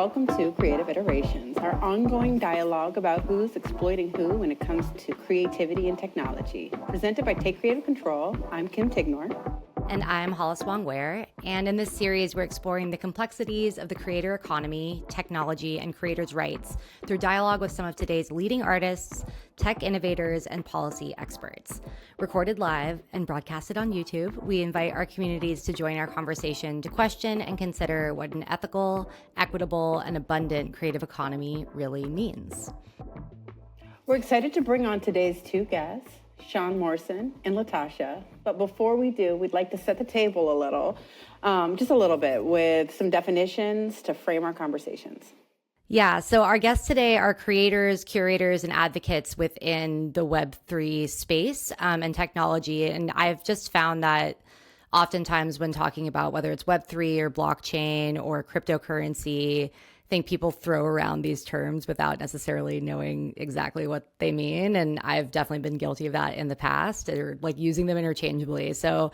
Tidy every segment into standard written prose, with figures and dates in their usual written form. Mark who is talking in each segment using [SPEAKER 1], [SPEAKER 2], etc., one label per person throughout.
[SPEAKER 1] welcome to Creative Iterations, our ongoing dialogue about who's exploiting who when it comes to creativity and technology. Presented by Take Creative Control, I'm Kim Tignor.
[SPEAKER 2] And I'm Hollis Wong-Wear. And in this series, we're exploring the complexities of the creator economy, technology, and creators' rights through dialogue with some of today's leading artists, tech innovators, and policy experts. Recorded live and broadcasted on YouTube, we invite our communities to join our conversation to question and consider what an ethical, equitable, and abundant creative economy really means.
[SPEAKER 1] We're excited to bring on today's two guests, Sian Morson and Latashá. But before we do, we'd like to set the table a little, just a little bit, with some definitions to frame our conversations.
[SPEAKER 2] Yeah, so our guests today are creators, curators, and advocates within the Web3 space and technology. And I've just found that oftentimes when talking about whether it's Web3 or blockchain or cryptocurrency, I think people throw around these terms without necessarily knowing exactly what they mean. And I've definitely been guilty of that in the past, or like using them interchangeably. So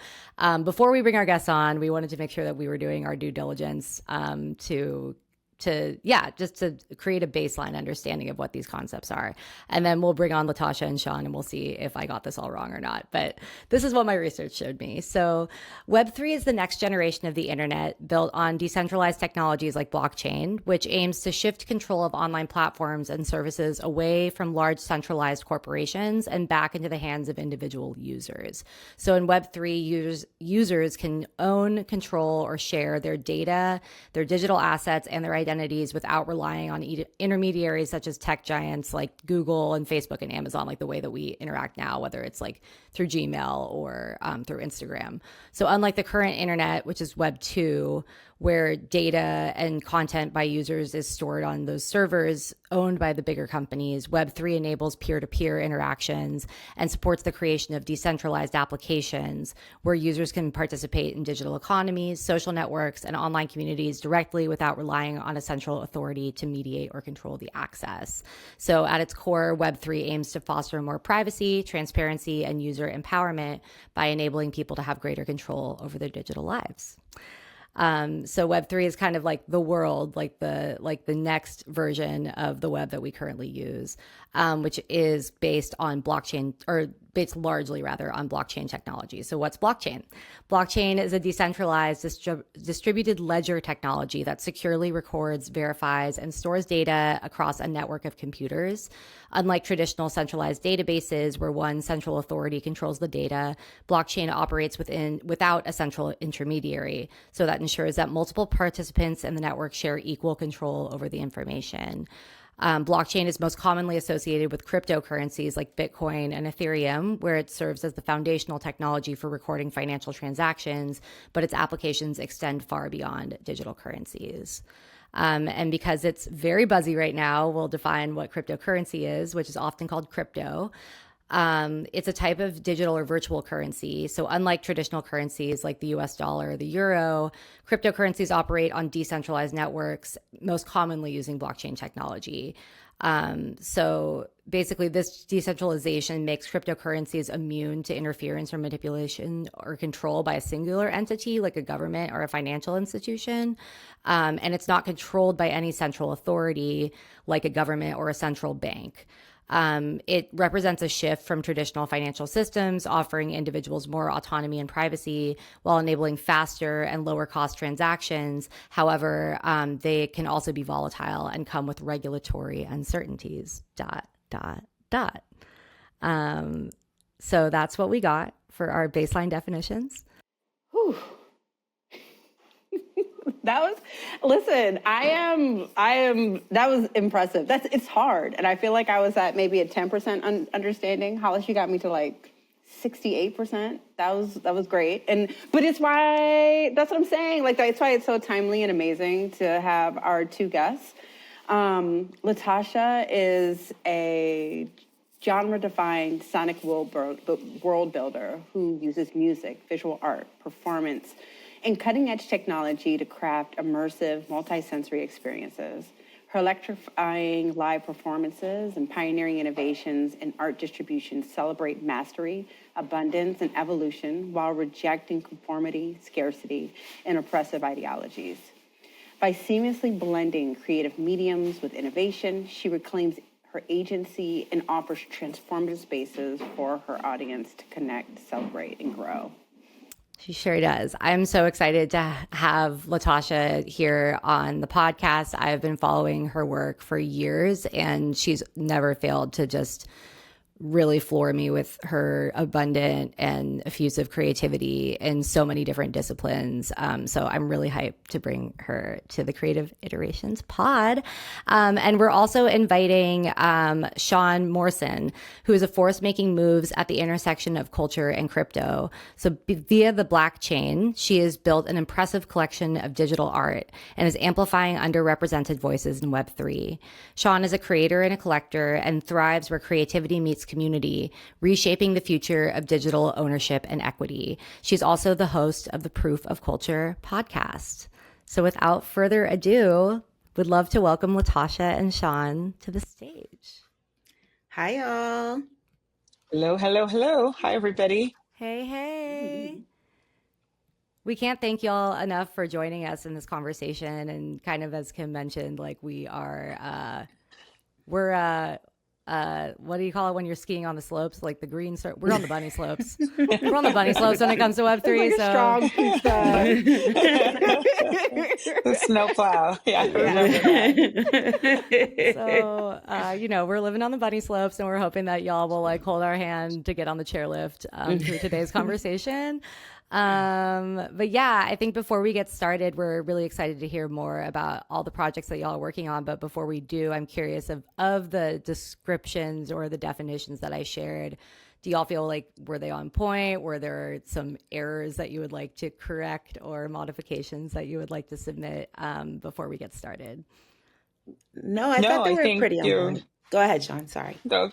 [SPEAKER 2] before we bring our guests on, we wanted to make sure that we were doing our due diligence just to create a baseline understanding of what these concepts are. And then we'll bring on Latashá and Sian and we'll see if I got this all wrong or not. But this is what my research showed me. So Web3 is the next generation of the internet built on decentralized technologies like blockchain, which aims to shift control of online platforms and services away from large centralized corporations and back into the hands of individual users. So in Web3, users can own, control, or share their data, their digital assets, and their identities without relying on intermediaries such as tech giants like Google and Facebook and Amazon, like the way that we interact now, whether it's like through Gmail or through Instagram. So unlike the current internet, which is Web 2, where data and content by users is stored on those servers owned by the bigger companies, Web3 enables peer-to-peer interactions and supports the creation of decentralized applications where users can participate in digital economies, social networks, and online communities directly without relying on a central authority to mediate or control the access. So at its core, Web3 aims to foster more privacy, transparency, and user empowerment by enabling people to have greater control over their digital lives. So Web3 is kind of like the world, like the next version of the web that we currently use, which is based on blockchain, or based largely rather on blockchain technology. So what's blockchain? Blockchain is a decentralized distributed ledger technology that securely records, verifies, and stores data across a network of computers. Unlike traditional centralized databases where one central authority controls the data, blockchain operates without a central intermediary. So that ensures that multiple participants in the network share equal control over the information. Blockchain is most commonly associated with cryptocurrencies like Bitcoin and Ethereum, where it serves as the foundational technology for recording financial transactions, but its applications extend far beyond digital currencies. And because it's very buzzy right now, we'll define what cryptocurrency is, which is often called crypto. It's a type of digital or virtual currency. So unlike traditional currencies like the US dollar or the euro, cryptocurrencies operate on decentralized networks, most commonly using blockchain technology. So basically this decentralization makes cryptocurrencies immune to interference or manipulation or control by a singular entity like a government or a financial institution. And it's not controlled by any central authority like a government or a central bank. It represents a shift from traditional financial systems, offering individuals more autonomy and privacy while enabling faster and lower cost transactions. However, they can also be volatile and come with regulatory uncertainties, ... So that's what we got for our baseline definitions.
[SPEAKER 1] Whew. That was impressive. It's hard. And I feel like I was at maybe a 10% understanding. Hollis, you got me to like 68%. That was great. But that's what I'm saying. Like, that's why it's so timely and amazing to have our two guests. Latashá is a genre-defying sonic world builder who uses music, visual art, performance, and cutting-edge technology to craft immersive, multi-sensory experiences. Her electrifying live performances and pioneering innovations in art distribution celebrate mastery, abundance, and evolution while rejecting conformity, scarcity, and oppressive ideologies. By seamlessly blending creative mediums with innovation, she reclaims her agency and offers transformative spaces for her audience to connect, celebrate, and grow.
[SPEAKER 2] She sure does. I'm so excited to have Latashá here on the podcast. I've been following her work for years, and she's never failed to just really floor me with her abundant and effusive creativity in so many different disciplines. So I'm really hyped to bring her to the Creative Iterations pod. And we're also inviting Sian Morson, who is a force making moves at the intersection of culture and crypto. So via the BlkChain, she has built an impressive collection of digital art and is amplifying underrepresented voices in Web3. Sian is a creator and a collector and thrives where creativity meets community, reshaping the future of digital ownership and equity. She's also the host of the Proof of Culture podcast. So without further ado, would love to welcome Latashá and Sian to the stage.
[SPEAKER 3] Hi, y'all.
[SPEAKER 4] Hello, hello, hello. Hi, everybody.
[SPEAKER 2] Hey. We can't thank y'all enough for joining us in this conversation. And kind of as Kim mentioned, like we're what do you call it when you're skiing on the slopes? Like the green, we're on the bunny slopes. We're on the bunny slopes when it comes to Web3.
[SPEAKER 1] Like strong
[SPEAKER 4] The snowplow. Yeah.
[SPEAKER 2] So, we're living on the bunny slopes and we're hoping that y'all will like hold our hand to get on the chairlift through today's conversation. But yeah, I think before we get started, we're really excited to hear more about all the projects that y'all are working on. But before we do, I'm curious of the descriptions or the definitions that I shared. Do y'all feel like, were they on point? Were there some errors that you would like to correct or modifications that you would like to submit before we get started?
[SPEAKER 3] No, I thought they were pretty on point. Go ahead, Sian. Sorry.
[SPEAKER 4] No,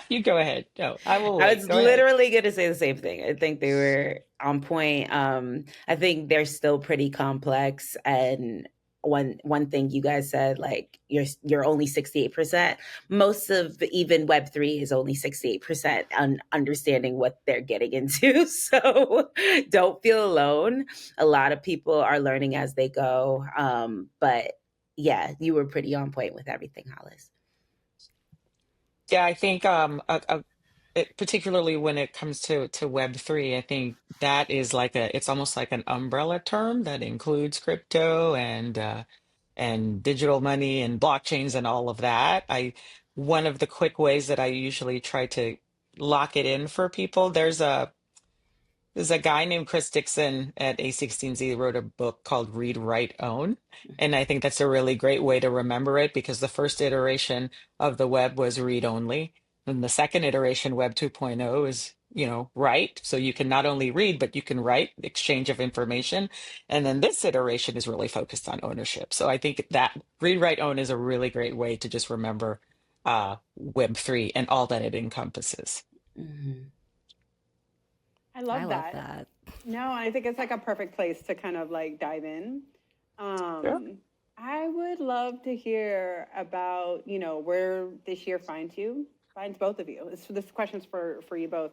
[SPEAKER 4] you go ahead. No, I will.
[SPEAKER 3] I was literally going to say the same thing. I think they were on point. I think they're still pretty complex. And one thing you guys said, like you're only 68%. Most of even Web3 is only 68% on understanding what they're getting into. So don't feel alone. A lot of people are learning as they go. But yeah, you were pretty on point with everything, Hollis.
[SPEAKER 4] Yeah, I think particularly when it comes to Web3, I think that is it's almost like an umbrella term that includes crypto and digital money and blockchains and all of that. One of the quick ways that I usually try to lock it in for people, there's a guy named Chris Dixon at A16Z wrote a book called Read, Write, Own. And I think that's a really great way to remember it because the first iteration of the web was read only. And the second iteration, Web 2.0, is, write. So you can not only read, but you can write, exchange of information. And then this iteration is really focused on ownership. So I think that Read, Write, Own is a really great way to just remember Web3 and all that it encompasses.
[SPEAKER 3] Mm-hmm.
[SPEAKER 1] I love that. No, I think it's like a perfect place to kind of like dive in.
[SPEAKER 4] Sure.
[SPEAKER 1] I would love to hear about, where this year finds both of you. This question's for you both.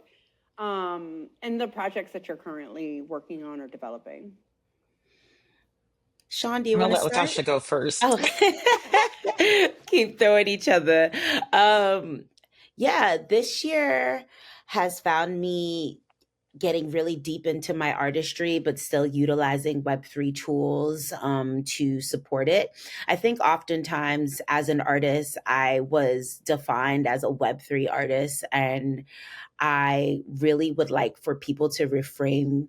[SPEAKER 1] And the projects that you're currently working on or developing.
[SPEAKER 3] Sian, do you want to
[SPEAKER 4] let Latashá go first?
[SPEAKER 3] Oh. Keep throwing each other. Yeah, this year has found me getting really deep into my artistry, but still utilizing Web3 tools to support it. I think oftentimes as an artist, I was defined as a Web3 artist, and I really would like for people to reframe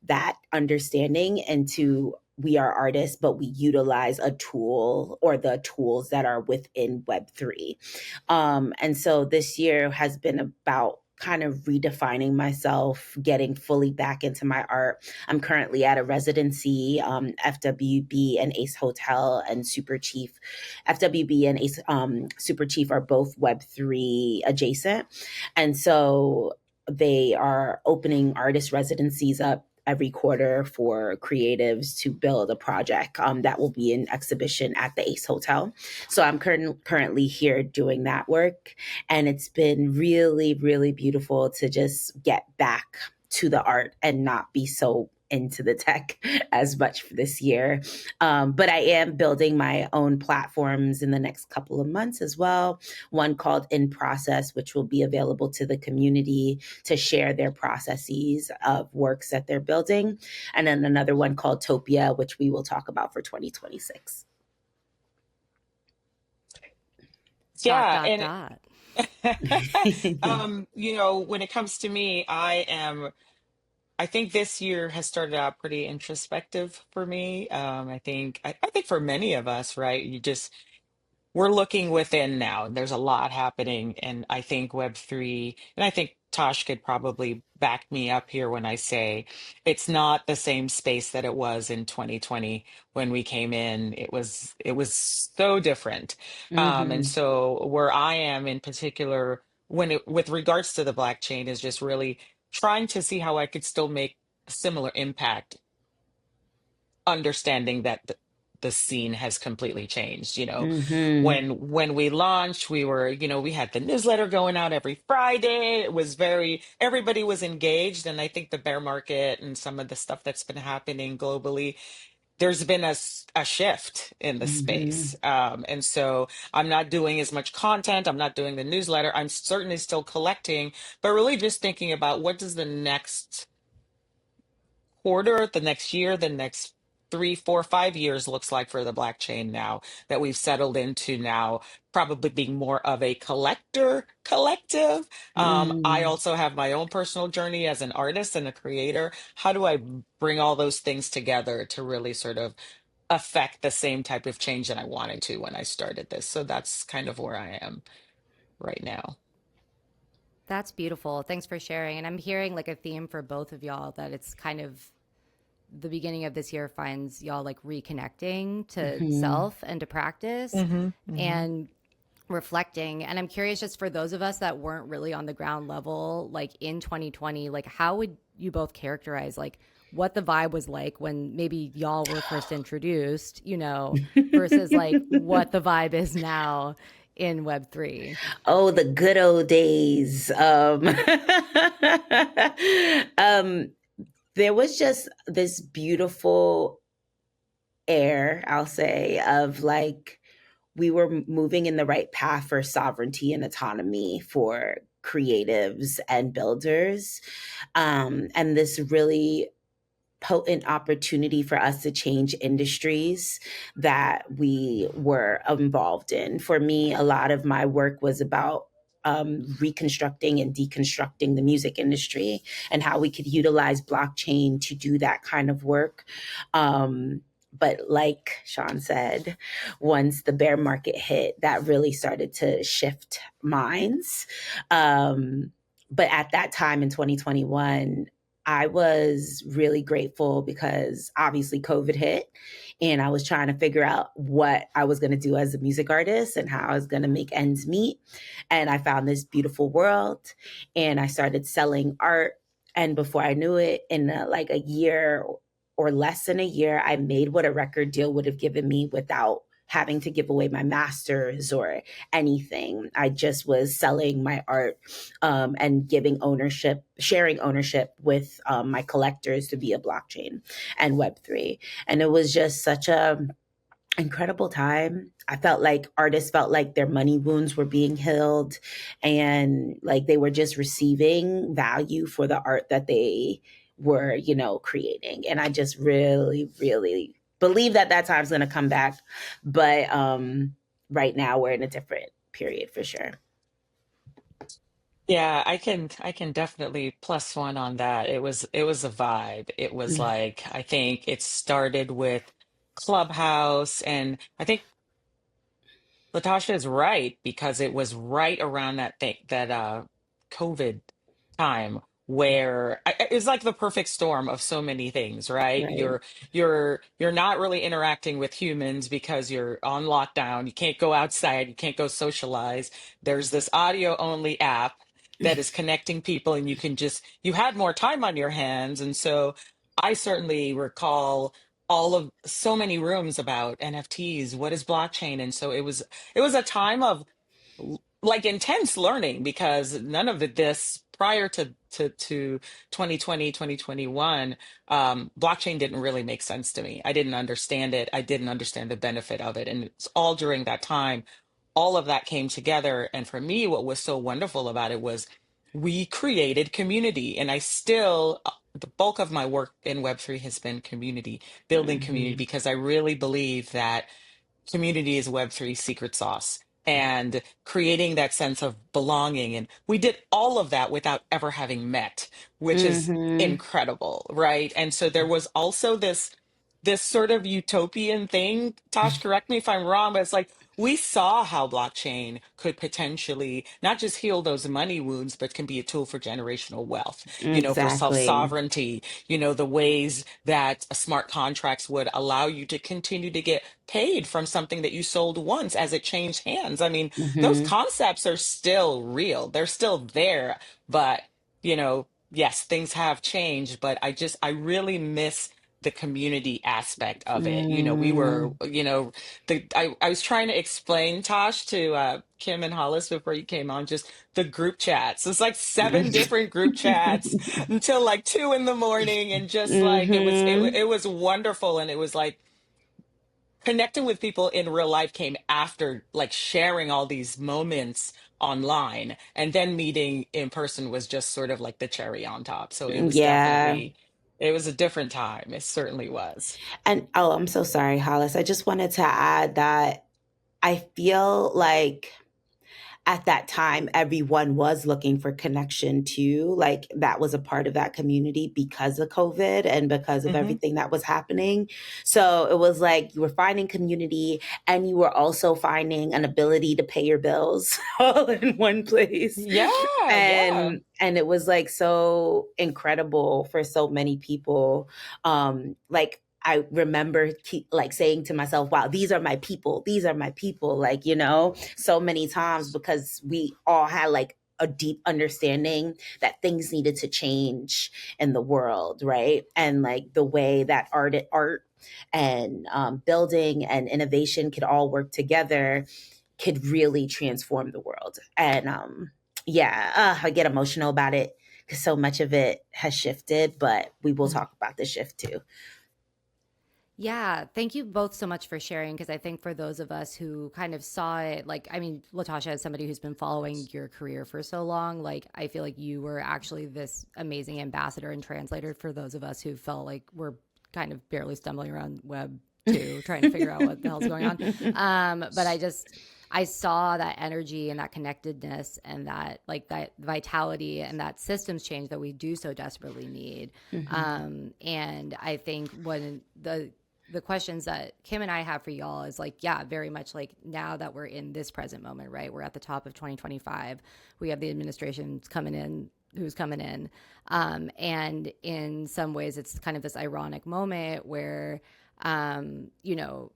[SPEAKER 3] that understanding into we are artists, but we utilize a tool or the tools that are within Web3. And so this year has been about kind of redefining myself, getting fully back into my art. I'm currently at a residency, FWB and Ace Hotel and Super Chief. FWB and Ace Super Chief are both Web3 adjacent. And so they are opening artist residencies up every quarter for creatives to build a project that will be an exhibition at the Ace Hotel. So I'm currently here doing that work. And it's been really, really beautiful to just get back to the art and not be so into the tech as much for this year. But I am building my own platforms in the next couple of months as well. One called In Process, which will be available to the community to share their processes of works that they're building. And then another one called Topia, which we will talk about for 2026.
[SPEAKER 2] Dot,
[SPEAKER 4] Yeah,
[SPEAKER 2] dot,
[SPEAKER 4] and
[SPEAKER 2] dot.
[SPEAKER 4] when it comes to me, I think this year has started out pretty introspective for me. I think for many of us, right? We're looking within now. There's a lot happening, and I think Web3, and I think Tosh could probably back me up here when I say it's not the same space that it was in 2020 when we came in. It was so different. And
[SPEAKER 3] Mm-hmm.
[SPEAKER 4] so where I am in particular, with regards to the blockchain, is just really trying to see how I could still make a similar impact, understanding that the scene has completely changed.
[SPEAKER 3] Mm-hmm.
[SPEAKER 4] When we launched, we had the newsletter going out every Friday. It was everybody was engaged, and I think the bear market and some of the stuff that's been happening globally, there's been a shift in the
[SPEAKER 3] Mm-hmm.
[SPEAKER 4] space. And so I'm not doing as much content. I'm not doing the newsletter. I'm certainly still collecting, but really just thinking about what does the next quarter, the next year, the next 3, 4, 5 years looks like for the blockchain now that we've settled into now, probably being more of a collective. I
[SPEAKER 3] Mm-hmm.
[SPEAKER 4] also have my own personal journey as an artist and a creator. How do I bring all those things together to really sort of affect the same type of change that I wanted to when I started this? So that's kind of where I am right now.
[SPEAKER 2] That's beautiful. Thanks for sharing. And I'm hearing like a theme for both of y'all that it's kind of the beginning of this year finds y'all like reconnecting to
[SPEAKER 3] Mm-hmm.
[SPEAKER 2] self and to practice
[SPEAKER 4] Hmm. Hmm.
[SPEAKER 2] and reflecting. And I'm curious, just for those of us that weren't really on the ground level, like in 2020, like how would you both characterize like what the vibe was like when maybe y'all were first introduced, versus like what the vibe is now in Web3?
[SPEAKER 3] Oh, the good old days. Um, there was just this beautiful air, I'll say, of like we were moving in the right path for sovereignty and autonomy for creatives and builders. And this really potent opportunity for us to change industries that we were involved in. For me, a lot of my work was about reconstructing and deconstructing the music industry and how we could utilize blockchain to do that kind of work. But like Sean said, once the bear market hit, that really started to shift minds. But at that time in 2021, I was really grateful because obviously COVID hit and I was trying to figure out what I was going to do as a music artist and how I was going to make ends meet. And I found this beautiful world and I started selling art. And before I knew it, in like a year or less than a year, I made what a record deal would have given me without having to give away my masters or anything. I just was selling my art and giving ownership, sharing ownership with my collectors via blockchain and Web3. And it was just such a incredible time. I felt like artists felt like their money wounds were being healed and like they were just receiving value for the art that they were, creating. And I just really, really believe that that time's going to come back. But right now we're in a different period for sure.
[SPEAKER 4] Yeah, I can definitely plus one on that. It was a vibe. It was like I think it started with Clubhouse, and I think Latasha is right because it was right around that COVID time where it's like the perfect storm of so many things, right?
[SPEAKER 3] Right.
[SPEAKER 4] You're not really interacting with humans because you're on lockdown. You can't go outside, you can't go socialize. There's this audio only app that is connecting people and you had more time on your hands. And so I certainly recall all of so many rooms about NFTs, what is blockchain? And so it was a time of like intense learning because none of this prior to 2020, 2021, blockchain didn't really make sense to me. I didn't understand it. I didn't understand the benefit of it. And it's all during that time, all of that came together. And for me, what was so wonderful about it was we created community. And I still, the bulk of my work in Web3 has been community, building community,
[SPEAKER 3] Hmm.
[SPEAKER 4] because I really believe that community is Web3 secret sauce and creating that sense of belonging. And we did all of that without ever having met, which is
[SPEAKER 3] Hmm.
[SPEAKER 4] incredible, right? And so there was also this sort of utopian thing. Tosh, correct me if I'm wrong, but it's like we saw how blockchain could potentially not just heal those money wounds, but can be a tool for generational wealth, for
[SPEAKER 3] Exactly.
[SPEAKER 4] self-sovereignty, the ways that smart contracts would allow you to continue to get paid from something that you sold once as it changed hands. I mean, those
[SPEAKER 3] Hmm.
[SPEAKER 4] concepts are still real. They're still there, but yes, things have changed, but I really miss the community aspect of it. We were,
[SPEAKER 3] Mm.
[SPEAKER 4] I was trying to explain, Tosh, to Kim and Hollis before you came on, just the group chats. It's like seven different group chats until like 2 in the morning. And just like,
[SPEAKER 3] Hmm.
[SPEAKER 4] it was wonderful. And it was like, connecting with people in real life came after like sharing all these moments online, and then meeting in person was just sort of like the cherry on top. So it was
[SPEAKER 3] Yeah.
[SPEAKER 4] definitely, it was a different time. It certainly was.
[SPEAKER 3] And oh, I'm so sorry, Hollis. I just wanted to add that I feel like at that time everyone was looking for connection too, like that was a part of that community because of COVID and because of
[SPEAKER 4] Hmm.
[SPEAKER 3] everything that was happening. So it was like you were finding community and you were also finding an ability to pay your bills all in one place.
[SPEAKER 4] Yeah, yeah.
[SPEAKER 3] And it was like so incredible for so many people. Like I remember like saying to myself, wow, these are my people. These are my people. Like, so many times because we all had like a deep understanding that things needed to change in the world, right? And like the way that art and building and innovation could all work together could really transform the world. And yeah, I get emotional about it because so much of it has shifted, but we will talk about the shift too.
[SPEAKER 2] Yeah, thank you both so much for sharing because I think for those of us who kind of saw it, like, I mean, Latashá, as somebody who's been following your career for so long, like, I feel like you were actually this amazing ambassador and translator for those of us who felt like we're kind of barely stumbling around Web 2, trying to figure out what the hell's going on. But I saw that energy and that connectedness and that like that vitality and that systems change that we do so desperately need. And I think when the questions that Kim and I have for y'all is like, yeah, very much like now that we're in this present moment, right? We're at the top of 2025. We have the administrations coming in, who's coming in. And in some ways, it's kind of this ironic moment where,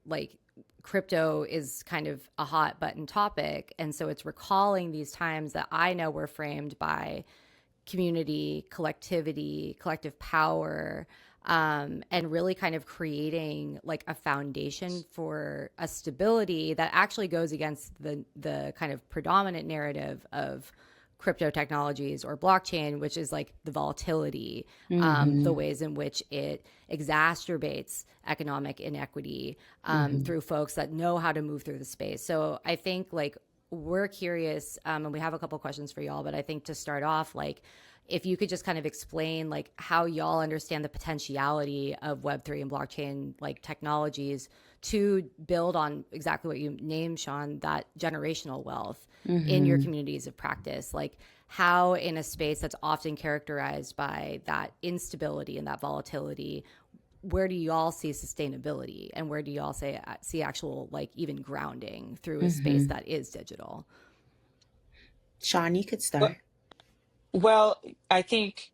[SPEAKER 2] like crypto is kind of a hot button topic. And so it's recalling these times that I know were framed by community, collectivity, collective power, and really kind of creating like a foundation for a stability that actually goes against the kind of predominant narrative of crypto technologies or blockchain, which is like the volatility, the
[SPEAKER 3] Hmm.
[SPEAKER 2] ways in which it exacerbates economic inequity
[SPEAKER 3] Hmm.
[SPEAKER 2] through folks that know how to move through the space. So I think like we're curious, and we have a couple questions for y'all, but I think to start off, like, if you could just kind of explain like how y'all understand the potentiality of Web3 and blockchain like technologies to build on exactly what you named, Sian, that generational wealth in your
[SPEAKER 3] Hmm.
[SPEAKER 2] communities of practice. Like how in a space that's often characterized by that instability and that volatility, where do y'all see sustainability and where do y'all see actual like even grounding through a space
[SPEAKER 3] Hmm.
[SPEAKER 2] that is digital?
[SPEAKER 3] Sean, you could
[SPEAKER 4] Well,
[SPEAKER 3] start.
[SPEAKER 4] well, I think,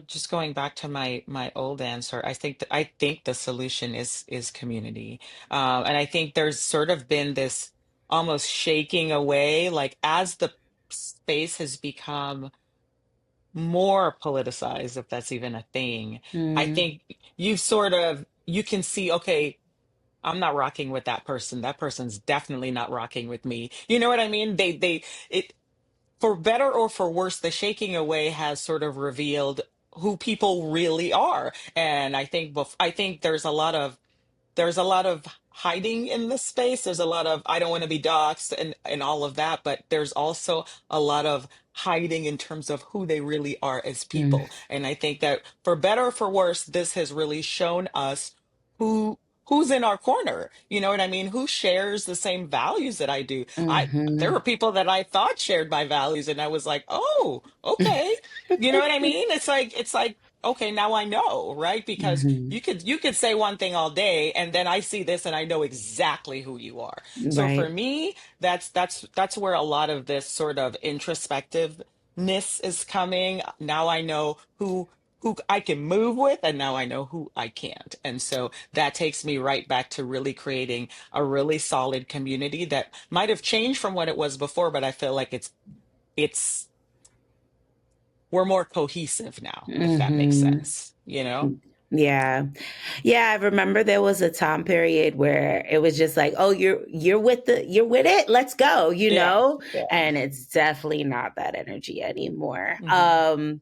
[SPEAKER 4] just going back to my old answer, I think the solution is community. And I think there's sort of been this almost shaking away, like as the space has become more politicized, if that's even a thing. I
[SPEAKER 3] Mm.
[SPEAKER 4] think you can see, okay, I'm not rocking with that person. That person's definitely not rocking with me. You know what I mean? It for better or for worse, the shaking away has sort of revealed who people really are. And I think there's a lot of hiding in this space. There's a lot of I don't want to be doxxed and all of that, but there's also a lot of hiding in terms of who they really are as
[SPEAKER 3] Mm,
[SPEAKER 4] people. And I think that for better or for worse, this has really shown us who who's in our corner. You know what I mean? Who shares the same values that I do. There
[SPEAKER 3] mhm.
[SPEAKER 4] were people that I thought shared my values and I was like, "Oh, okay." You know what I mean? It's like okay, now I know, right? Because
[SPEAKER 3] Mhm.
[SPEAKER 4] you could say one thing all day and then I see this and I know exactly who you are. So for
[SPEAKER 3] Right.
[SPEAKER 4] me, that's where a lot of this sort of introspectiveness is coming. Now I know who I can move with and now I know who I can't. And so that takes me right back to really creating a really solid community that might have changed from what it was before, but I feel like it's we're more cohesive now, if that makes
[SPEAKER 3] Mhm.
[SPEAKER 4] sense, you know?
[SPEAKER 3] Yeah. Yeah, I remember there was a time period where it was just like, "Oh, you're with it. Let's go," you
[SPEAKER 4] Yeah.
[SPEAKER 3] know?
[SPEAKER 4] Yeah.
[SPEAKER 3] And it's definitely not that energy anymore.
[SPEAKER 4] Hmm.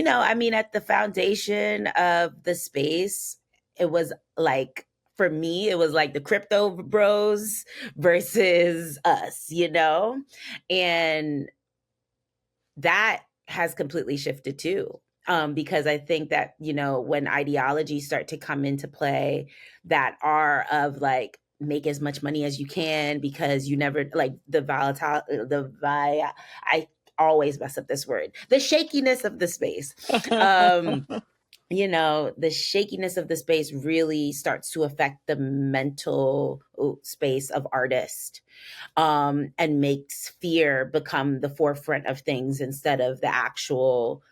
[SPEAKER 3] I mean, at the foundation of the space, it was like for me, it was like the crypto bros versus us, you know? And that has completely shifted too. Because I think that, when ideologies start to come into play that are of like, make as much money as you can because you never like the volatile, I always mess up this word, the shakiness of the space. Um, the shakiness of the space really starts to affect the mental space of artists, and makes fear become the forefront of things instead of the actual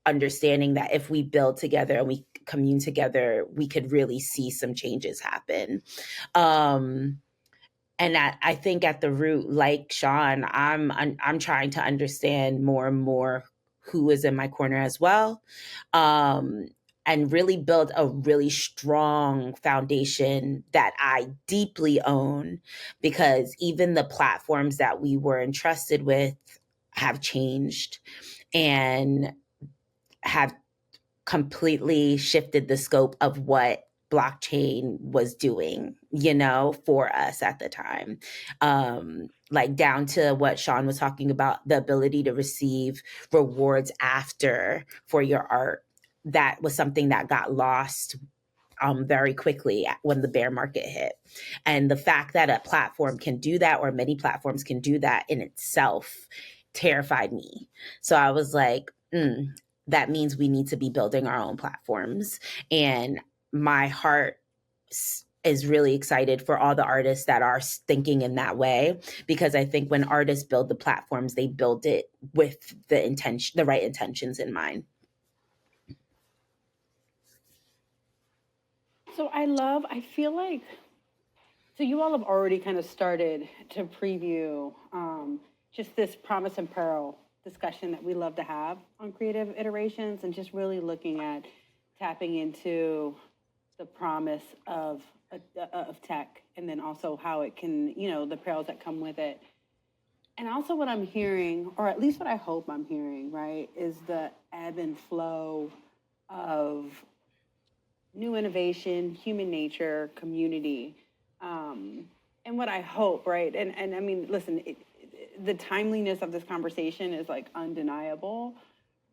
[SPEAKER 3] understanding that if we build together and we commune together, we could really see some changes happen. Um, and I think at the root, like Sean, I'm trying to understand more and more who is in my corner as well, um, and really build a really strong foundation that I deeply own, because even the platforms that we were entrusted with have changed and have completely shifted the scope of what blockchain was doing, for us at the time. Like down to what Sean was talking about, the ability to receive rewards after for your art. That was something that got lost very quickly when the bear market hit. And the fact that a platform can do that, or many platforms can do that in itself, terrified me. So I was like, that means we need to be building our own platforms. And my heart is really excited for all the artists that are thinking in that way, because I think when artists build the platforms, they build it with the right intentions in mind.
[SPEAKER 1] So I feel like, so you all have already kind of started to preview just this promise and peril discussion that we love to have on creative iterations, and just really looking at tapping into the promise of tech, and then also how it can, the perils that come with it. And also what I'm hearing, or at least what I hope I'm hearing, right, is the ebb and flow of new innovation, human nature, community. And what I hope, right? And I mean, listen, the timeliness of this conversation is like undeniable,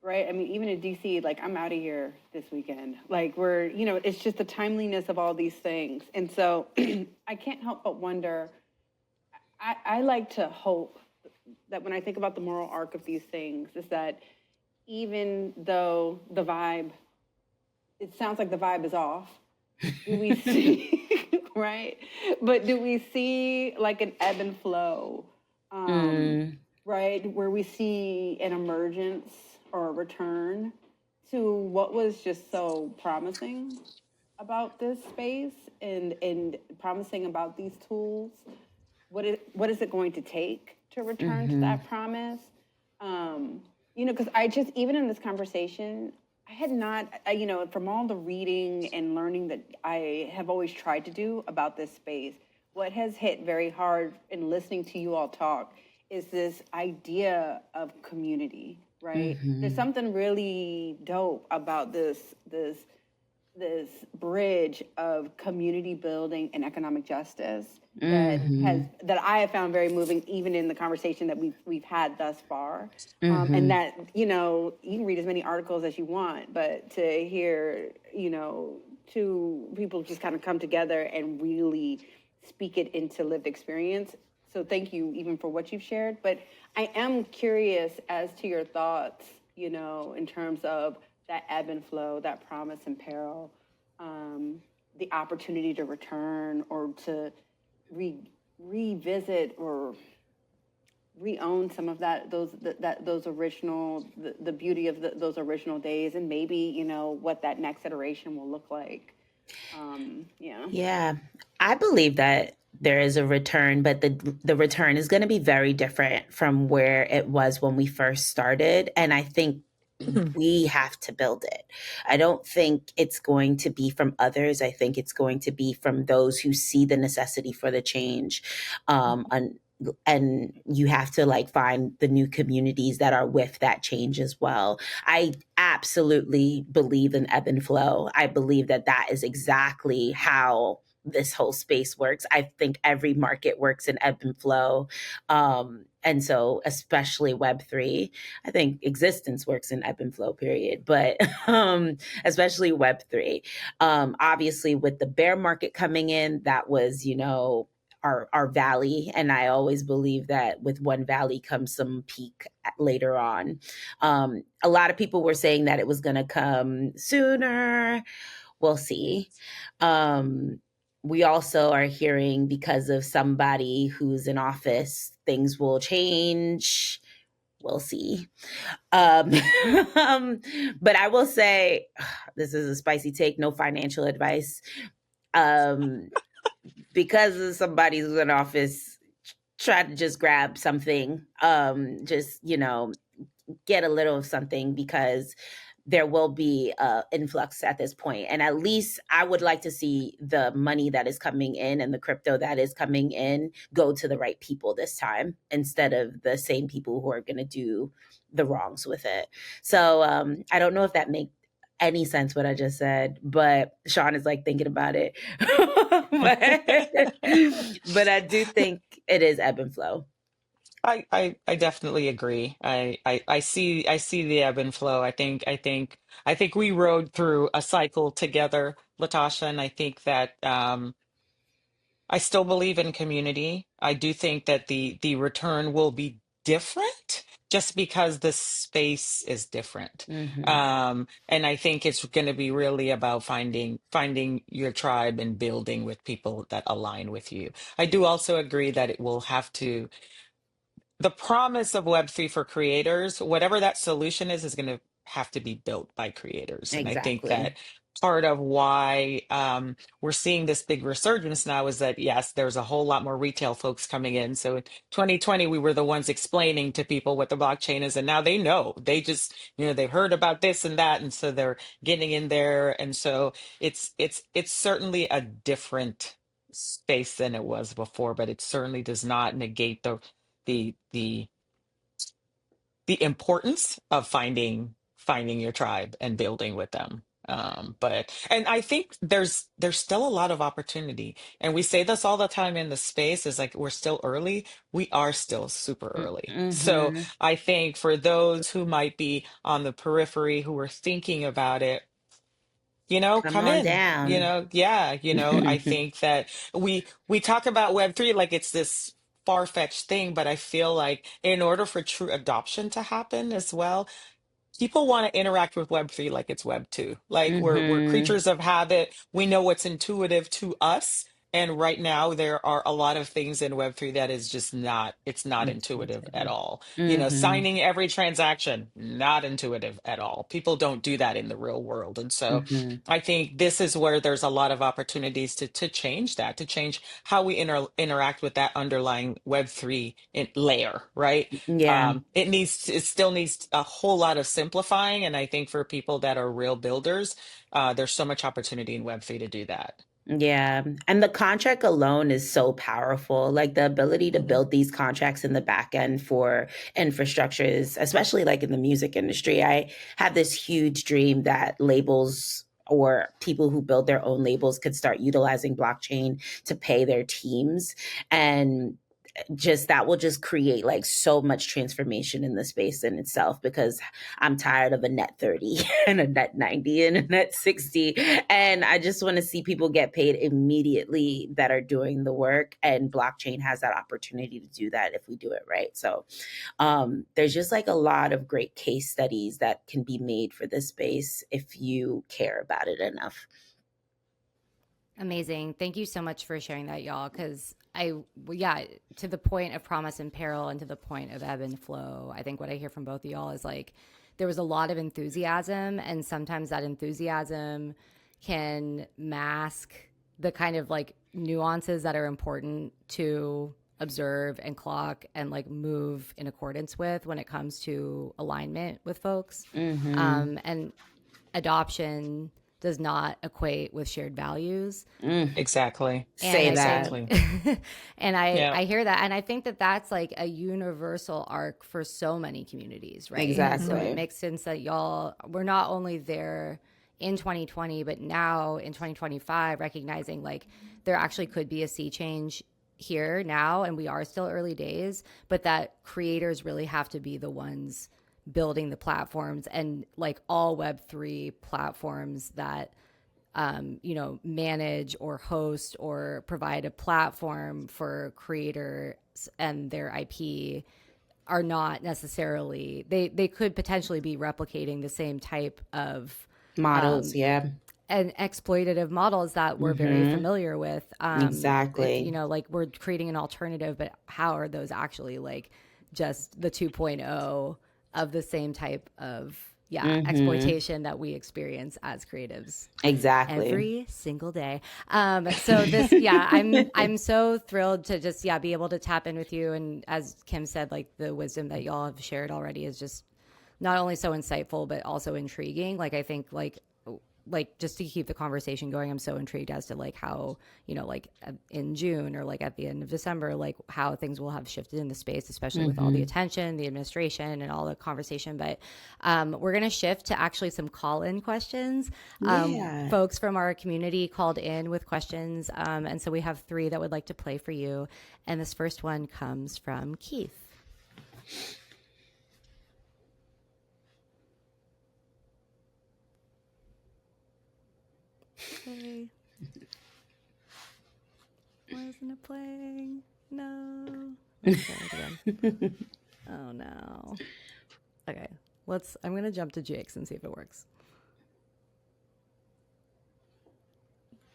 [SPEAKER 1] right? I mean, even in DC, like I'm out of here this weekend. Like it's just the timeliness of all these things. And so I can't help but wonder, I like to hope that when I think about the moral arc of these things, is that even though the vibe, it sounds like the vibe is off, do we see, right? But do we see like an ebb and flow,
[SPEAKER 3] Mm,
[SPEAKER 1] right? Where we see an emergence or a return to what was just so promising about this space, and promising about these tools. What is it going to take to return to
[SPEAKER 3] mhm.
[SPEAKER 1] that promise? Because I just, even in this conversation, I had not, from all the reading and learning that I have always tried to do about this space, what has hit very hard in listening to you all talk is this idea of community, right? There's
[SPEAKER 3] Mm-hmm.
[SPEAKER 1] something really dope about this bridge of community building and economic justice
[SPEAKER 3] Mm-hmm.
[SPEAKER 1] that I have found very moving, even in the conversation that we've had thus far. And
[SPEAKER 3] Mm-hmm.
[SPEAKER 1] that, you can read as many articles as you want, but to hear, two people just kind of come together and really speak it into lived experience. So thank you even for what you've shared. But I am curious as to your thoughts, in terms of that ebb and flow, that promise and peril, the opportunity to return or to revisit or re-own some of those original, the beauty of those original days, and maybe what that next iteration will look like. Yeah.
[SPEAKER 3] Yeah, I believe that there is a return, but the return is going to be very different from where it was when we first started, and I think we have to build it. I don't think it's going to be from others. I think it's going to be from those who see the necessity for the change. And you have to like find the new communities that are with that change as well. I absolutely believe in ebb and flow. I believe that that is exactly how this whole space works. I think every market works in ebb and flow. And so, especially Web3, I think existence works in ebb and flow, period. But especially Web3. Obviously, with the bear market coming in, that was, our valley. And I always believe that with one valley comes some peak later on. A lot of people were saying that it was going to come sooner. We'll see. We also are hearing because of somebody who's in office, things will change. We'll see. Um, but I will say, this is a spicy take, no financial advice. Um, because of somebody who's in office, try to just grab something. Just, get a little of something because there will be influx at this point. And at least I would like to see the money that is coming in and the crypto that is coming in go to the right people this time instead of the same people who are going to do the wrongs with it. So I don't know if that makes any sense what I just said, but Sean is like thinking about it. but I do think it is ebb and flow.
[SPEAKER 4] I definitely agree. I see the ebb and flow. I think we rode through a cycle together, Latasha, and I think that I still believe in community. I do think that the return will be different just because the space is different.
[SPEAKER 3] Mm-hmm.
[SPEAKER 4] And I think it's going to be really about finding your tribe and building with people that align with you. I do also agree that it will have to the promise of Web3 for creators, whatever that solution is going to have to be built by creators. And I think
[SPEAKER 3] Exactly.
[SPEAKER 4] that part of why we're seeing this big resurgence now is that, yes, there's a whole lot more retail folks coming in. So in 2020, we were the ones explaining to people what the blockchain is. And now they know. They just, they've heard about this and that. And so they're getting in there. And so it's certainly a different space than it was before, but it certainly does not negate the the the importance of finding your tribe and building with them. But and I think there's still a lot of opportunity, and we say this all the time in the space is like we're still early. We are still super early. So
[SPEAKER 3] Mm-hmm.
[SPEAKER 4] I think for those who might be on the periphery who are thinking about it,
[SPEAKER 3] Come
[SPEAKER 4] come
[SPEAKER 3] on
[SPEAKER 4] in,
[SPEAKER 3] down.
[SPEAKER 4] yeah, I think that we talk about Web3 like it's this far-fetched thing, but I feel like in order for true adoption to happen as well, people want to interact with Web3 like it's Web2. Like we're
[SPEAKER 3] Mm-hmm.
[SPEAKER 4] creatures of habit. We know what's intuitive to us. And right now there are a lot of things in Web3 that is just it's not intuitive at all.
[SPEAKER 3] Mm-hmm.
[SPEAKER 4] Signing every transaction, not intuitive at all. People don't do that in the real world. And so
[SPEAKER 3] Mm-hmm.
[SPEAKER 4] I think this is where there's a lot of opportunities to change that, to change how we interact with that underlying Web3 layer, right?
[SPEAKER 3] Yeah.
[SPEAKER 4] It still needs a whole lot of simplifying, and I think for people that are real builders, there's so much opportunity in Web3 to do that.
[SPEAKER 3] Yeah. And the contract alone is so powerful. Like the ability to build these contracts in the back end for infrastructures, especially like in the music industry. I have this huge dream that labels or people who build their own labels could start utilizing blockchain to pay their teams. And just that will just create like so much transformation in the space in itself, because I'm tired of a net 30 and a net 90 and a net 60, and I just want to see people get paid immediately that are doing the work, and blockchain has that opportunity to do that if we do it right. So there's just like a lot of great case studies that can be made for this space if you care about it enough.
[SPEAKER 2] Amazing. Thank you so much for sharing that, y'all. Because yeah, to the point of promise and peril and to the point of ebb and flow, I think what I hear from both of y'all is like there was a lot of enthusiasm, and sometimes that enthusiasm can mask the kind of like nuances that are important to observe and clock and like move in accordance with when it comes to alignment with folks. And adoption does not equate with shared values.
[SPEAKER 4] Exactly.
[SPEAKER 3] Say that.
[SPEAKER 4] Exactly.
[SPEAKER 2] And
[SPEAKER 4] Yeah.
[SPEAKER 2] I hear that. And I think that that's like a universal arc for so many communities, right?
[SPEAKER 3] Exactly.
[SPEAKER 2] So it makes sense that y'all, we're not only there in 2020, but now in 2025, recognizing like there actually could be a sea change here now, and we are still early days, but that creators really have to be the ones building the platforms, and like all Web3 platforms that you know, manage or host or provide a platform for creators and their IP are not necessarily, they could potentially be replicating the same type of
[SPEAKER 3] Models, yeah.
[SPEAKER 2] and exploitative models that we're very familiar with.
[SPEAKER 3] Exactly.
[SPEAKER 2] You know, like we're creating an alternative, but how are those actually like just the 2.0 of the same type of exploitation that we experience as creatives
[SPEAKER 3] Exactly.
[SPEAKER 2] every single day. So this, I'm so thrilled to just be able to tap in with you, and as Kim said, like the wisdom that y'all have shared already is just not only so insightful but also intriguing. Like I think like just to keep the conversation going, I'm so intrigued as to like how, you know, like in June or like at the end of December, like how things will have shifted in the space, especially with all the attention, the administration, and all the conversation. But we're going to shift to actually some call-in questions. Folks from our community called in with questions. And so we have 3 that would like to play for you. And this first one comes from Keith. Okay. Why isn't it playing? No. Let's try it again. Oh no. Okay. I'm gonna jump to Jake's and see if it works.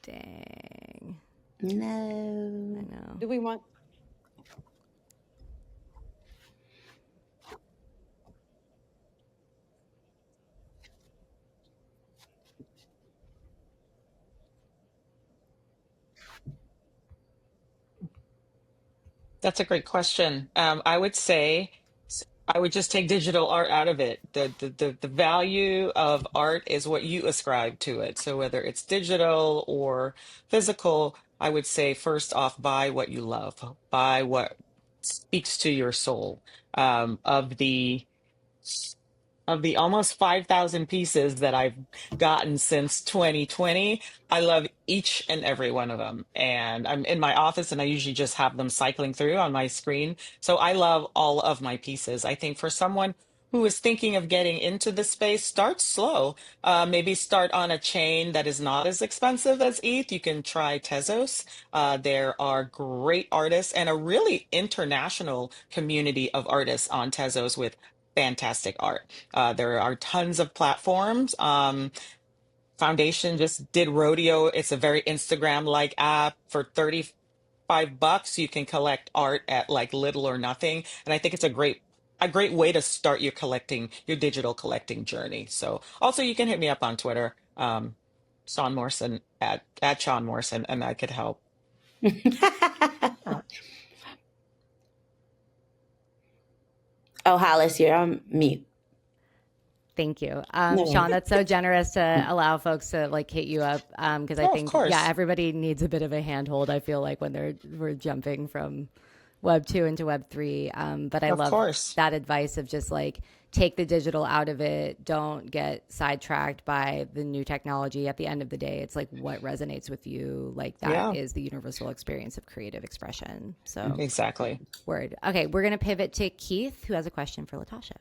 [SPEAKER 2] Dang.
[SPEAKER 3] No.
[SPEAKER 2] I know.
[SPEAKER 1] Do we want?
[SPEAKER 4] That's a great question. I would say I would just take digital art out of it. The value of art is what you ascribe to it. So whether it's digital or physical, I would say first off, buy what you love, buy what speaks to your soul. Of the almost 5,000 pieces that I've gotten since 2020, I love each and every one of them. And I'm in my office and I usually just have them cycling through on my screen. So I love all of my pieces. I think for someone who is thinking of getting into the space, start slow. Maybe start on a chain that is not as expensive as ETH. You can try Tezos. There are great artists and a really international community of artists on Tezos with fantastic art. There are tons of platforms. Foundation just did Rodeo. It's a very Instagram-like app. For $35, you can collect art at like little or nothing. And I think it's a great way to start your digital collecting journey. So also you can hit me up on Twitter, Sian Morson at Sian Morson, and I could help.
[SPEAKER 3] Oh, Hollis, you're on mute.
[SPEAKER 2] Thank you.
[SPEAKER 3] No.
[SPEAKER 2] Sean, that's so generous to allow folks to like hit you up. Because I
[SPEAKER 4] Oh, of
[SPEAKER 2] think, yeah,
[SPEAKER 4] course.
[SPEAKER 2] everybody needs a bit of a handhold. I feel like when we're jumping from Web 2 into Web 3. But I
[SPEAKER 4] Of
[SPEAKER 2] love
[SPEAKER 4] course.
[SPEAKER 2] that advice of just like take the digital out of it. Don't get sidetracked by the new technology. At the end of the day, it's like what resonates with you. Like that
[SPEAKER 4] Yeah,
[SPEAKER 2] is the universal experience of creative expression. So,
[SPEAKER 4] exactly.
[SPEAKER 2] word. Okay, we're going to pivot to Keith, who has a question for Latashá.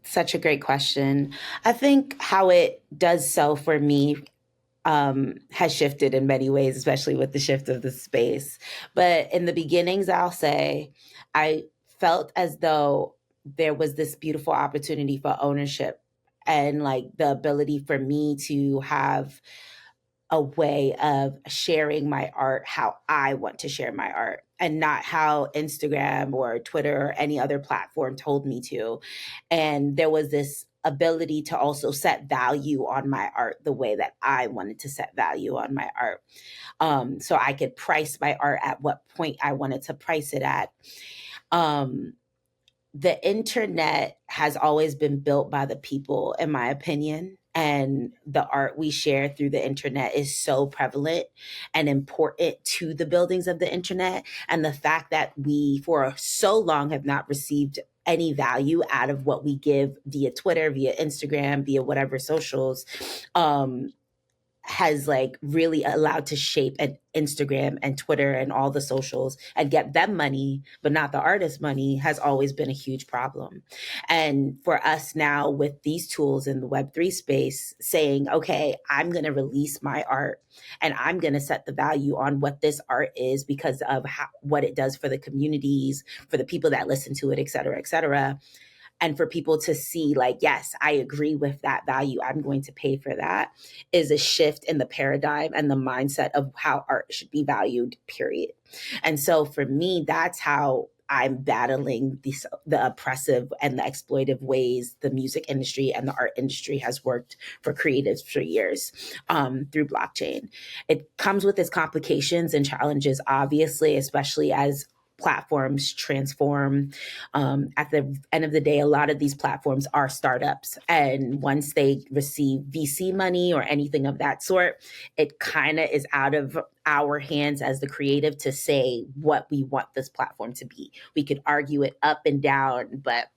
[SPEAKER 3] Such a great question. I think how it does so for me has shifted in many ways, especially with the shift of the space. But in the beginnings, I'll say I felt as though there was this beautiful opportunity for ownership and like the ability for me to have a way of sharing my art how I want to share my art and not how Instagram or Twitter or any other platform told me to. And there was this ability to also set value on my art the way that I wanted to set value on my art. So I could price my art at what point I wanted to price it at. Um, the internet has always been built by the people, in my opinion. And the art we share through the internet is so prevalent and important to the buildings of the internet. And the fact that we, for so long, have not received any value out of what we give via Twitter, via Instagram, via whatever socials, um, has like really allowed to shape an Instagram and Twitter and all the socials and get them money, but not the artist money, has always been a huge problem. And for us now with these tools in the Web3 space, saying, okay, I'm going to release my art and I'm going to set the value on what this art is because of what it does for the communities, for the people that listen to it, et cetera, et cetera, and for people to see like, yes, I agree with that value, I'm going to pay for that, is a shift in the paradigm and the mindset of how art should be valued, period. And so for me, that's how I'm battling the oppressive and the exploitive ways the music industry and the art industry has worked for creatives for years, through blockchain. It comes with its complications and challenges, obviously, especially as platforms transform. At the end of the day, a lot of these platforms are startups. And once they receive VC money or anything of that sort, it kind of is out of our hands as the creative to say what we want this platform to be. We could argue it up and down, but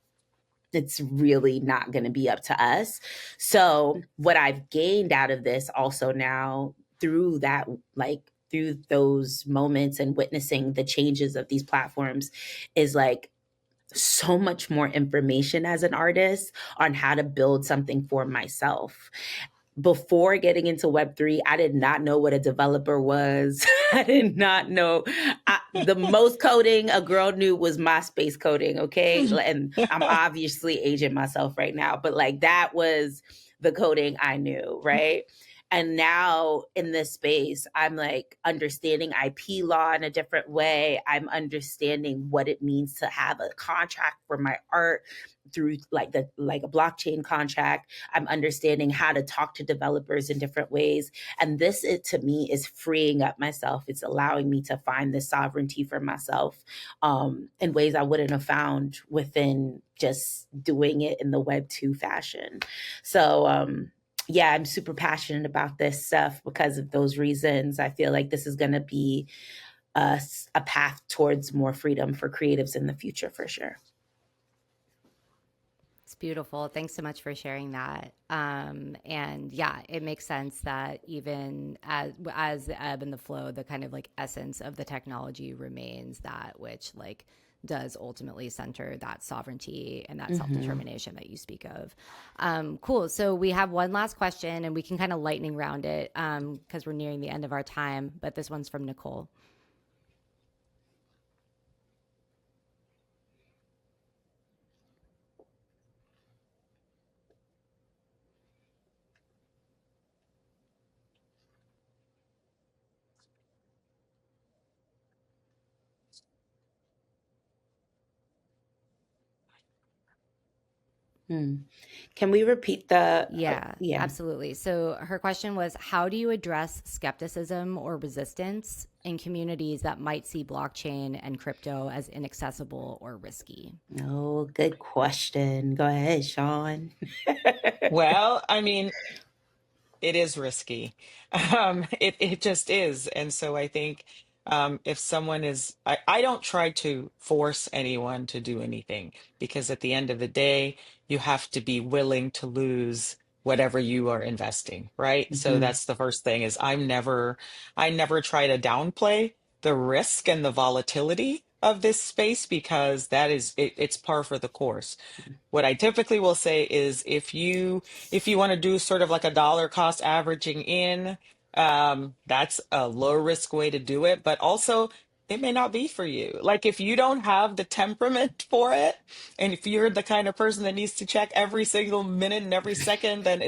[SPEAKER 3] it's really not going to be up to us. So, what I've gained out of this also now through that, like, through those moments and witnessing the changes of these platforms is like so much more information as an artist on how to build something for myself. Before getting into Web3, I did not know what a developer was. I did not know. The most coding a girl knew was MySpace coding, okay? And I'm obviously aging myself right now, but like that was the coding I knew, right? And now in this space, I'm like understanding IP law in a different way. I'm understanding what it means to have a contract for my art through like a blockchain contract. I'm understanding how to talk to developers in different ways. And this, to me, is freeing up myself. It's allowing me to find this sovereignty for myself, in ways I wouldn't have found within just doing it in the Web 2 fashion. So, yeah, I'm super passionate about this stuff because of those reasons. I feel like this is going to be a path towards more freedom for creatives in the future, for sure.
[SPEAKER 2] It's beautiful. Thanks so much for sharing that. And yeah, it makes sense that even as the ebb and the flow, the kind of like essence of the technology remains that which like does ultimately center that sovereignty and that self-determination that you speak of. Cool. So we have one last question and we can kind of lightning round it because we're nearing the end of our time. But this one's from Nicole.
[SPEAKER 3] Hmm. Can we repeat the?
[SPEAKER 2] Yeah,
[SPEAKER 3] Yeah.
[SPEAKER 2] absolutely. So her question was, how do you address skepticism or resistance in communities that might see blockchain and crypto as inaccessible or risky?
[SPEAKER 3] Oh, good question. Go ahead, Sean.
[SPEAKER 4] Well, I mean, it is risky. It just is. And so I think if someone is, I don't try to force anyone to do anything because at the end of the day, you have to be willing to lose whatever you are investing, right? So
[SPEAKER 3] Mm-hmm.
[SPEAKER 4] that's the first thing is I never try to downplay the risk and the volatility of this space because it's par for the course. What I typically will say is if you want to do sort of like a dollar cost averaging in, that's a low risk way to do it, but also it may not be for you. Like if you don't have the temperament for it, and if you're the kind of person that needs to check every single minute and every second, then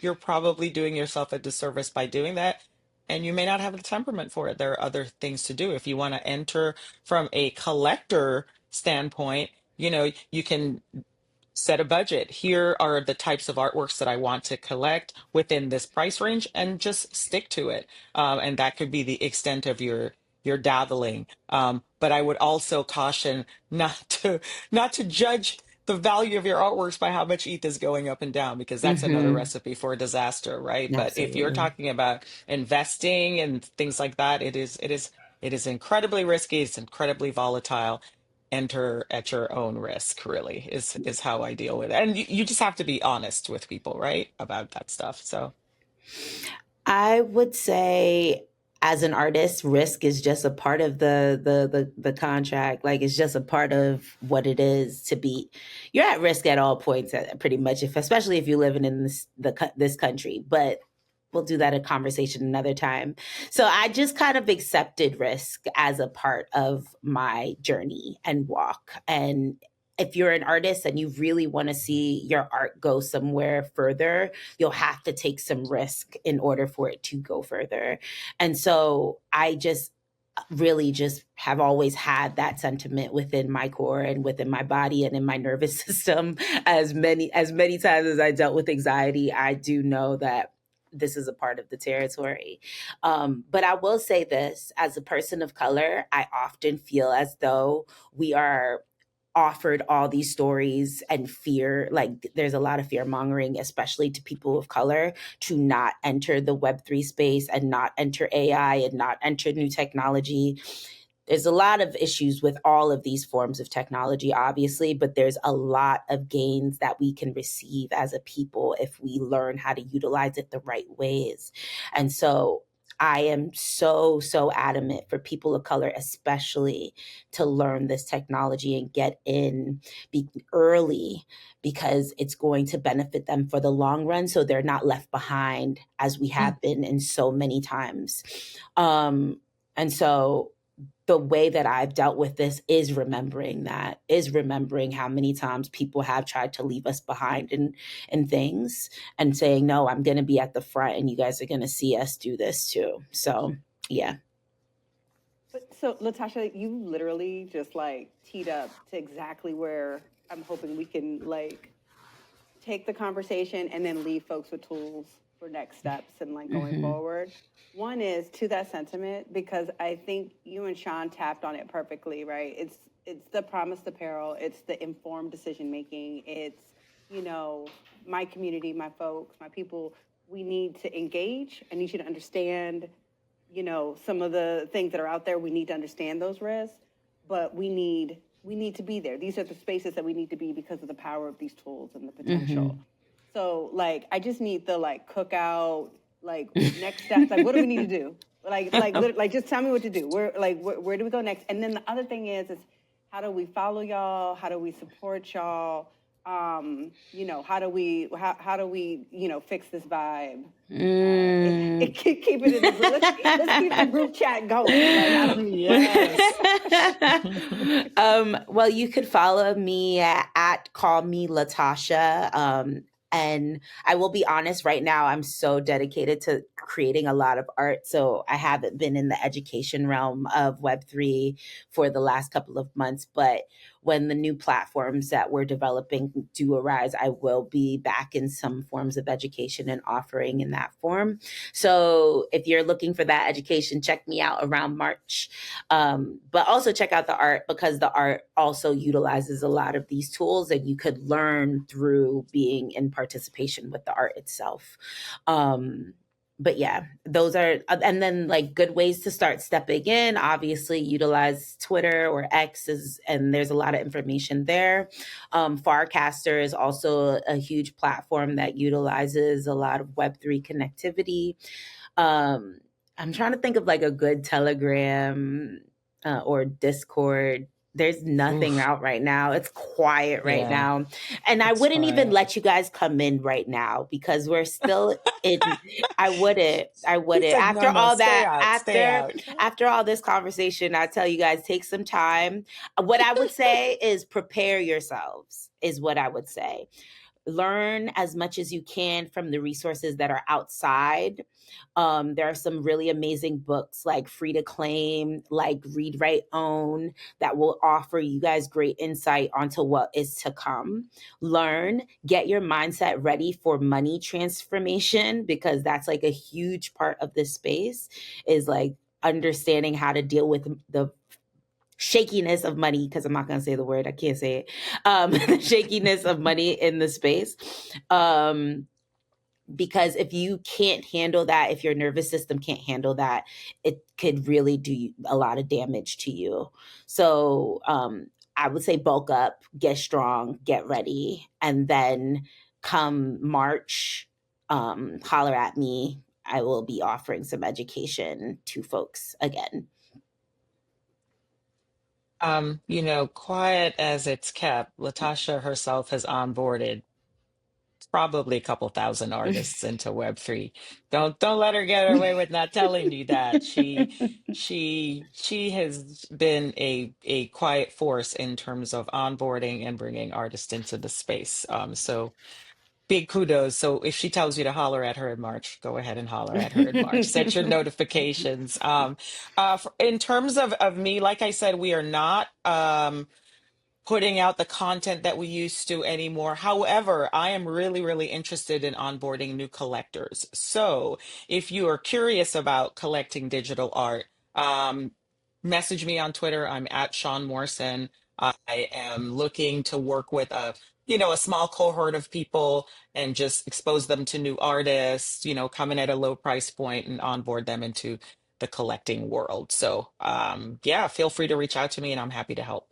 [SPEAKER 4] you're probably doing yourself a disservice by doing that. And you may not have the temperament for it. There are other things to do. If you want to enter from a collector standpoint, you can set a budget. Here are the types of artworks that I want to collect within this price range and just stick to it. And that could be the extent of your dabbling. But I would also caution not to judge the value of your artworks by how much ETH is going up and down, because that's another
[SPEAKER 3] Mm-hmm.
[SPEAKER 4] recipe for disaster, right? But if you're
[SPEAKER 3] Absolutely.
[SPEAKER 4] talking about investing and things like that, it is incredibly risky. It's incredibly volatile. Enter at your own risk, really, is how I deal with it. And you just have to be honest with people, right, about that stuff. So
[SPEAKER 3] I would say as an artist, risk is just a part of the contract. Like it's just a part of what it is to be. You're at risk at all points, pretty much, if especially if you're living in this country. But we'll do that a conversation another time. So I just kind of accepted risk as a part of my journey and walk. And if you're an artist and you really want to see your art go somewhere further, you'll have to take some risk in order for it to go further. And so I just really just have always had that sentiment within my core and within my body and in my nervous system. As many times as I dealt with anxiety, I do know that this is a part of the territory. But I will say this, as a person of color, I often feel as though we are offered all these stories and fear. Like there's a lot of fear mongering, especially to people of color, to not enter the Web3 space and not enter AI and not enter new technology. There's a lot of issues with all of these forms of technology, obviously, but there's a lot of gains that we can receive as a people if we learn how to utilize it the right ways. And so I am so, so adamant for people of color, especially, to learn this technology and get in early, because it's going to benefit them for the long run. So they're not left behind as we have been in so many times. And so the way that I've dealt with this is remembering how many times people have tried to leave us behind in things, and saying, no, I'm going to be at the front and you guys are going to see us do this too. So, yeah.
[SPEAKER 1] So, Latashá, you literally just like teed up to exactly where I'm hoping we can like take the conversation and then leave folks with tools for next steps and like going forward. One is to that sentiment, because I think you and Sean tapped on it perfectly, right? It's the promised apparel, it's the informed decision making, it's, my community, my folks, my people. We need to engage. I need you to understand, some of the things that are out there. We need to understand those risks, but we need to be there. These are the spaces that we need to be because of the power of these tools and the potential. So like, I just need the like cookout, like next steps. Like, what do we need to do? Like, just tell me what to do. Where do we go next? And then the other thing is how do we follow y'all? How do we support y'all? How do we fix this vibe? Keep it in the group. Let's keep the group chat going. Like,
[SPEAKER 4] yes.
[SPEAKER 3] Well, you could follow me at Call Me Latashá. And I will be honest, right now, I'm so dedicated to creating a lot of art. So I haven't been in the education realm of Web3 for the last couple of months. But when the new platforms that we're developing do arise, I will be back in some forms of education and offering in that form. So if you're looking for that education, check me out around March. But also check out the art, because the art also utilizes a lot of these tools, and you could learn through being in participation with the art itself. But yeah, those are, and then like good ways to start stepping in. Obviously, utilize Twitter or X's, and there's a lot of information there. Farcaster is also a huge platform that utilizes a lot of Web3 connectivity. I'm trying to think of like a good Telegram or Discord. There's nothing
[SPEAKER 4] Oof.
[SPEAKER 3] out right now. It's quiet right
[SPEAKER 4] Yeah,
[SPEAKER 3] now. And I
[SPEAKER 4] it's
[SPEAKER 3] wouldn't even
[SPEAKER 4] quiet.
[SPEAKER 3] let you guys come in right now because we're still in. I wouldn't. I
[SPEAKER 4] He
[SPEAKER 3] wouldn't.
[SPEAKER 4] said,
[SPEAKER 3] After
[SPEAKER 4] no, no,
[SPEAKER 3] all
[SPEAKER 4] stay
[SPEAKER 3] that,
[SPEAKER 4] out, stay out.
[SPEAKER 3] after all this conversation, I tell you guys, take some time. What I would say is prepare yourselves, is what I would say. Learn as much as you can from the resources that are outside. There are some really amazing books like Free to Claim, like Read, Write, Own, that will offer you guys great insight onto what is to come. Learn, get your mindset ready for money transformation, because that's like a huge part of this space, is like understanding how to deal with the shakiness of money, because I'm not going to say the word, I can't say it, the shakiness of money in the space. Because if you can't handle that, if your nervous system can't handle that, it could really do a lot of damage to you. So I would say bulk up, get strong, get ready, and then come March, holler at me. I will be offering some education to folks again.
[SPEAKER 4] Quiet as it's kept, Latasha herself has onboarded probably a couple thousand artists into Web3. Don't let her get away with not telling you that. She has been a quiet force in terms of onboarding and bringing artists into the space. So big kudos. So if she tells you to holler at her in March, go ahead and holler at her in March. Set your notifications. In terms of me, like I said, we are not putting out the content that we used to anymore. However, I am really, really interested in onboarding new collectors. So if you are curious about collecting digital art, message me on Twitter. I'm at Sian Morson. I am looking to work with a small cohort of people and just expose them to new artists, come in at a low price point and onboard them into the collecting world. So, yeah, feel free to reach out to me and I'm happy to help.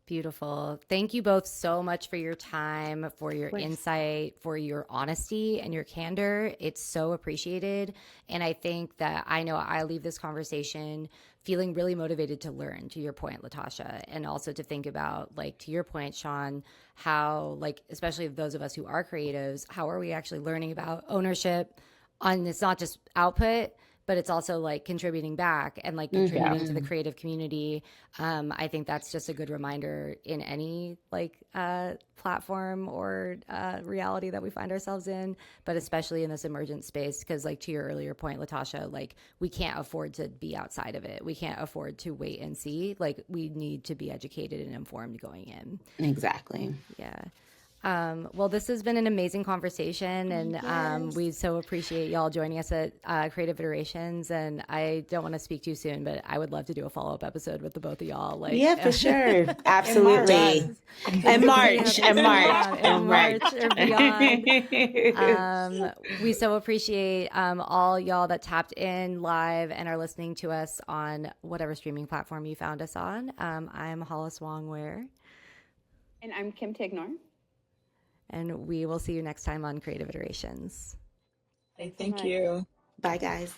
[SPEAKER 2] Beautiful. Thank you both so much for your time, for your
[SPEAKER 1] course.
[SPEAKER 2] insight, for your honesty and your candor. It's so appreciated. And I think that I know I leave this conversation feeling really motivated to learn, to your point, Latashá, and also to think about, like, to your point, Sian, how, like, especially those of us who are creatives, how are we actually learning about ownership on, it's not just output, but it's also like contributing back and like contributing to the creative community. I think that's just a good reminder in any like platform or reality that we find ourselves in, but especially in this emergent space, because like to your earlier point, Latashá, like we can't afford to be outside of it. We can't afford to wait and see. Like we need to be educated and informed going in.
[SPEAKER 3] Exactly.
[SPEAKER 2] Yeah. Well, this has been an amazing conversation, and we so appreciate y'all joining us at Creative Iterations. And I don't want to speak too soon, but I would love to do a follow-up episode with the both of y'all. Like,
[SPEAKER 3] Yeah, for sure. Absolutely. And March.
[SPEAKER 2] in March or beyond. We so appreciate all y'all that tapped in live and are listening to us on whatever streaming platform you found us on. I'm Hollis Wong-Wear.
[SPEAKER 1] And I'm Kim Tignor.
[SPEAKER 2] And we will see you next time on Creative Iterations.
[SPEAKER 4] Thank you.
[SPEAKER 3] Bye, guys.